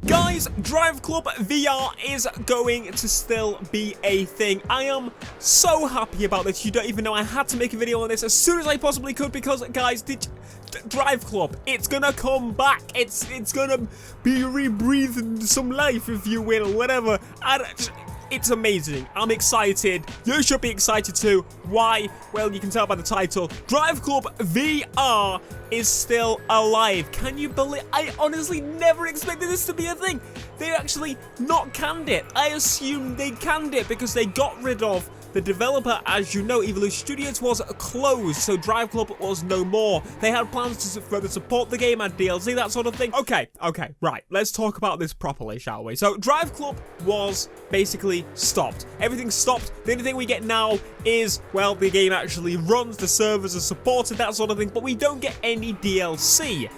Guys, Driveclub VR is going to still be a thing. I am so happy about this. You don't even know I had to make a video on this as soon as I possibly could because, guys, Driveclub, it's gonna come back. It's gonna be rebreathed some life, if you will, whatever. It's amazing. I'm excited. You should be excited too. Why? Well, you can tell by the title. Driveclub VR is still alive. Can you believe? I honestly never expected this to be a thing. They actually not canned it. I assumed they canned it because they got rid of the developer. As you know, Evolution Studios was closed, so Driveclub was no more. They had plans to further support the game, add DLC, that sort of thing. Okay, right. Let's talk about this properly, shall we? So Driveclub was basically stopped. Everything stopped. The only thing we get now is, well, the game actually runs, the servers are supported, that sort of thing, but we don't get any DLC.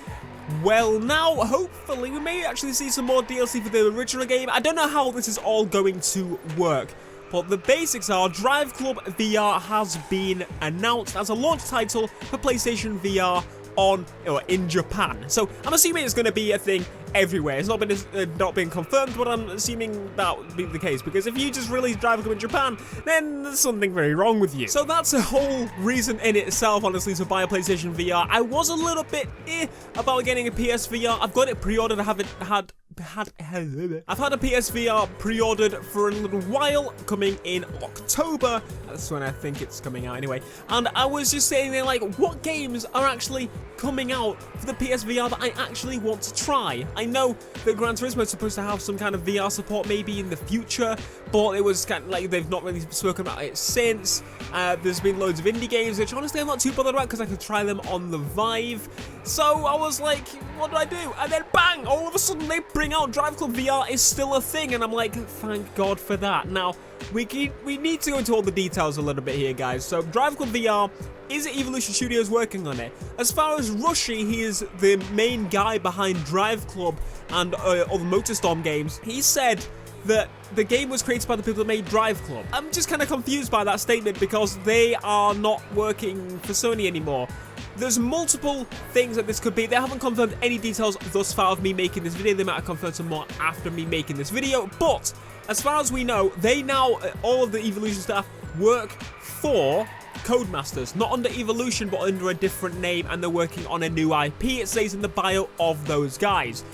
Well, now, hopefully, we may actually see some more DLC for the original game. I don't know how this is all going to work. But the basics are Driveclub VR has been announced as a launch title for PlayStation VR in Japan. So I'm assuming it's going to be a thing everywhere. It's not been confirmed, but I'm assuming that would be the case, because if you just release Driveclub in Japan, then there's something very wrong with you. So that's a whole reason in itself, honestly, to buy a PlayStation VR. I was a little bit about getting a PSVR. I've got it pre-ordered. I haven't had I've had a PSVR pre-ordered for a little while, coming in October. That's when I think it's coming out anyway. And I was just sitting there like, what games are actually coming out for the PSVR that I actually want to try? I know that Gran Turismo is supposed to have some kind of VR support maybe in the future, but it was kind of like they've not really spoken about it since. There's been loads of indie games, which honestly I'm not too bothered about because I could try them on the Vive. So I was like, what do I do? And then bang, all of a sudden they bring out Driveclub VR is still a thing, and I'm like, thank God for that. Now, we need to go into all the details a little bit here, guys. So Driveclub VR, is Evolution Studios working on it? As far as Rushy, he is the main guy behind Driveclub and all the MotorStorm games. He said that the game was created by the people that made Driveclub. I'm just kind of confused by that statement because they are not working for Sony anymore. There's multiple things that this could be. They haven't confirmed any details thus far of me making this video. They might have confirmed some more after me making this video. But as far as we know, they now, all of the Evolution staff work for Codemasters. Not under Evolution, but under a different name. And they're working on a new IP. It says in the bio of those guys.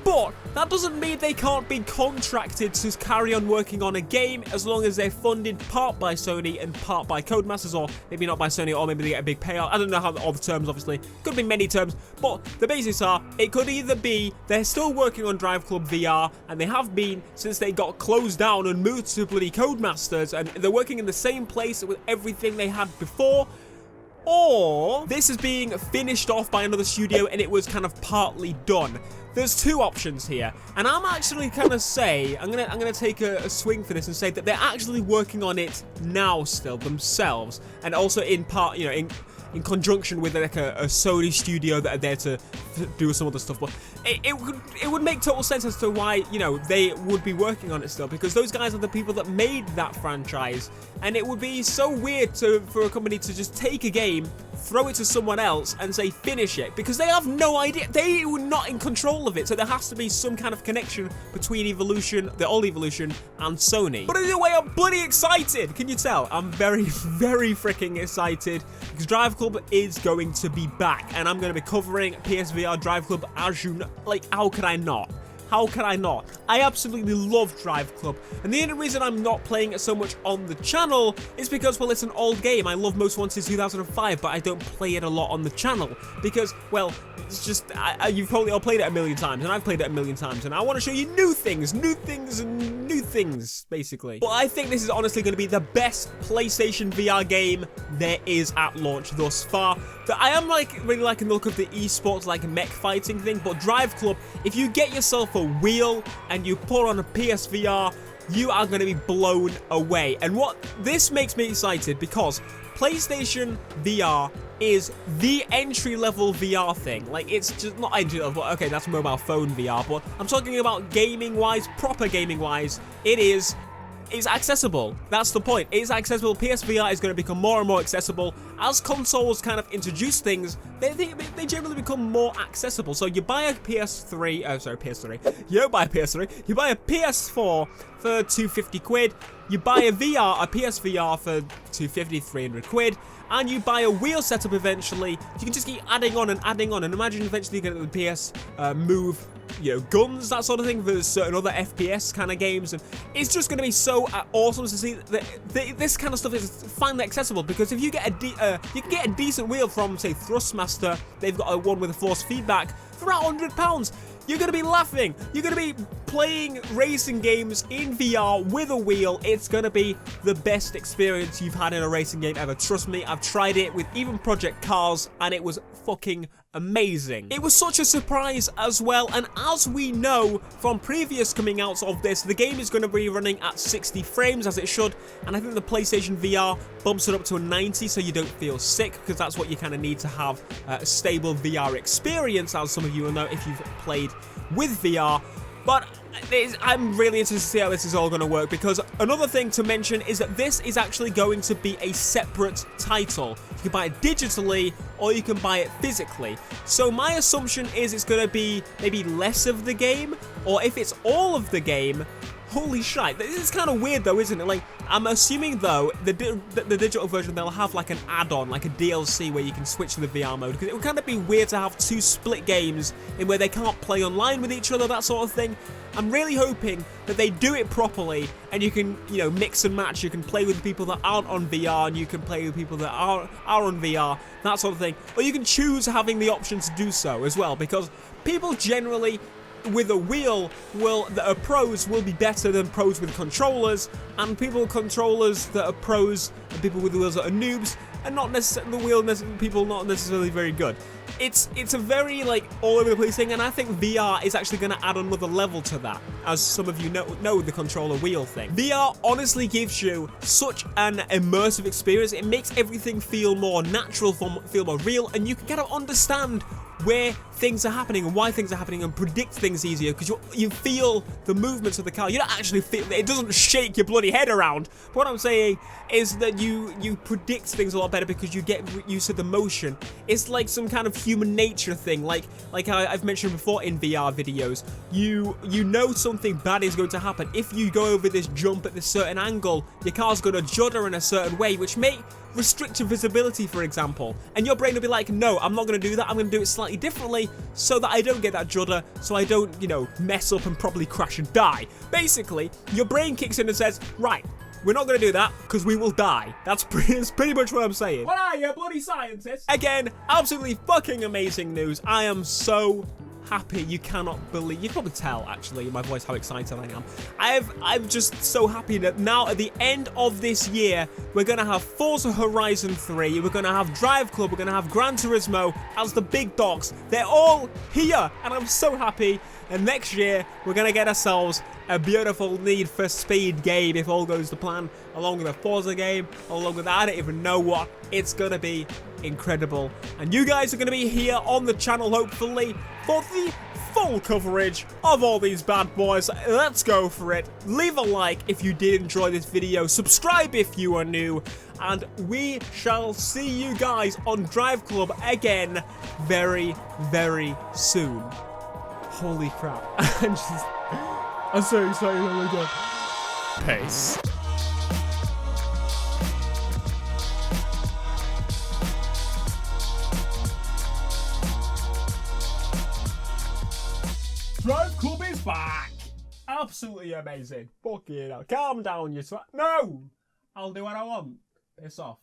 But that doesn't mean they can't be contracted to carry on working on a game as long as they're funded part by Sony and part by Codemasters, or maybe not by Sony, or maybe they get a big payout. I don't know how all the terms, obviously. Could be many terms, but the basics are, it could either be they're still working on Driveclub VR, and they have been since they got closed down and moved to bloody Codemasters, and they're working in the same place with everything they had before, or this is being finished off by another studio and it was kind of partly done. There's two options here, and I'm actually gonna say, I'm gonna take a swing for this and say that they're actually working on it now still themselves, and also in part, you know, in conjunction with like a Sony studio that are there to do some other stuff. But it would make total sense as to why, you know, they would be working on it still, because those guys are the people that made that franchise, and it would be so weird for a company to just take a game, throw it to someone else and say finish it, because they have no idea. They were not in control of it, so there has to be some kind of connection between Evolution, the old Evolution, and Sony. But either way, I'm bloody excited. Can you tell? I'm very, very freaking excited because Driveclub is going to be back, and I'm going to be covering PSVR Driveclub, as you know. Like, how could I not? How can I not? I absolutely love Driveclub, and the only reason I'm not playing it so much on the channel is because, well, it's an old game. I love Most Wanted 2005, but I don't play it a lot on the channel because, well, it's just, you've probably all played it a million times, and I've played it a million times, and I want to show you new things, basically. But I think this is honestly going to be the best PlayStation VR game there is at launch thus far. I am really liking the look of the esports, like mech fighting thing, but Driveclub, if you get yourself a wheel and you put on a PSVR, you are going to be blown away. And what this makes me excited, because PlayStation VR is the entry-level VR thing. Like, it's just not entry-level, okay, that's mobile phone VR, but I'm talking about gaming-wise, proper gaming-wise, it is it's accessible. That's the point. It's accessible. PSVR is going to become more and more accessible. As consoles kind of introduce things, they generally become more accessible. So you buy a PS3, you don't buy a PS3, you buy a PS4 for 250 quid, you buy a PSVR for 250, 300 quid, and you buy a wheel setup eventually. You can just keep adding on, and imagine eventually you get the PS Move, you know, guns, that sort of thing, for certain other FPS kind of games, and it's just going to be so awesome to see that this kind of stuff is finally accessible. Because if you get you can get a decent wheel from, say, Thrustmaster, they've got one with a force feedback for about £100. You're going to be laughing. You're going to be playing racing games in VR with a wheel. It's going to be the best experience you've had in a racing game ever. Trust me, I've tried it with even Project Cars, and it was fucking amazing. It was such a surprise as well, and as we know from previous coming outs of this, the game is going to be running at 60 frames as it should, and I think the PlayStation VR bumps it up to a 90 so you don't feel sick, because that's what you kind of need to have a stable VR experience, as some of you will know if you've played with VR. But I'm really interested to see how this is all going to work, because another thing to mention is that this is actually going to be a separate title. You can buy it digitally or you can buy it physically. So my assumption is it's going to be maybe less of the game, or if it's all of the game, holy shite. This is kind of weird though, isn't it? Like, I'm assuming though, the digital version, they'll have like an add-on, like a DLC where you can switch to the VR mode, because it would kind of be weird to have two split games in where they can't play online with each other, that sort of thing. I'm really hoping that they do it properly, and you can, you know, mix and match. You can play with people that aren't on VR, and you can play with people that are on VR, that sort of thing. Or you can choose having the option to do so as well, because people generally with a wheel that are pros will be better than pros with controllers, and controllers that are pros and people with wheels that are noobs, and not necessarily people not necessarily very good. It's a very like all over the place thing, and I think VR is actually going to add another level to that, as some of you know the controller wheel thing. VR honestly gives you such an immersive experience. It makes everything feel more natural, feel more real, and you can kind of understand where things are happening and why things are happening, and predict things easier, because you feel the movements of the car. You don't actually feel it, doesn't shake your bloody head around. But what I'm saying is that you predict things a lot better because you get used to the motion. It's like some kind of human nature thing, like I've mentioned before in VR videos. You know something bad is going to happen. If you go over this jump at this certain angle, your car's going to judder in a certain way, which may restrict your visibility, for example, and your brain will be like, no, I'm not going to do that, I'm going to do it slightly differently so that I don't get that judder, so I don't, you know, mess up and probably crash and die. Basically, your brain kicks in and says, right, we're not going to do that because we will die. That's pretty much what I'm saying. What are you, bloody scientist? Again, absolutely fucking amazing news. I am so happy, you cannot believe. You can probably tell actually in my voice how excited I am. I'm just so happy that now at the end of this year we're gonna have Forza Horizon 3, we're gonna have Driveclub, we're gonna have Gran Turismo as the big dogs. They're all here, and I'm so happy. And next year we're gonna get ourselves a beautiful Need for Speed game, if all goes to plan, along with a Forza game, along with I don't even know what. It's gonna be incredible, and you guys are gonna be here on the channel hopefully for the full coverage of all these bad boys. Let's go for it. Leave a like if you did enjoy this video, subscribe if you are new, and we shall see you guys on Driveclub again very, very soon. Holy crap. I'm so excited. Oh my god. Peace. Driveclub is back! Absolutely amazing. Fucking hell. Calm down, you twat. No! I'll do what I want. Piss off.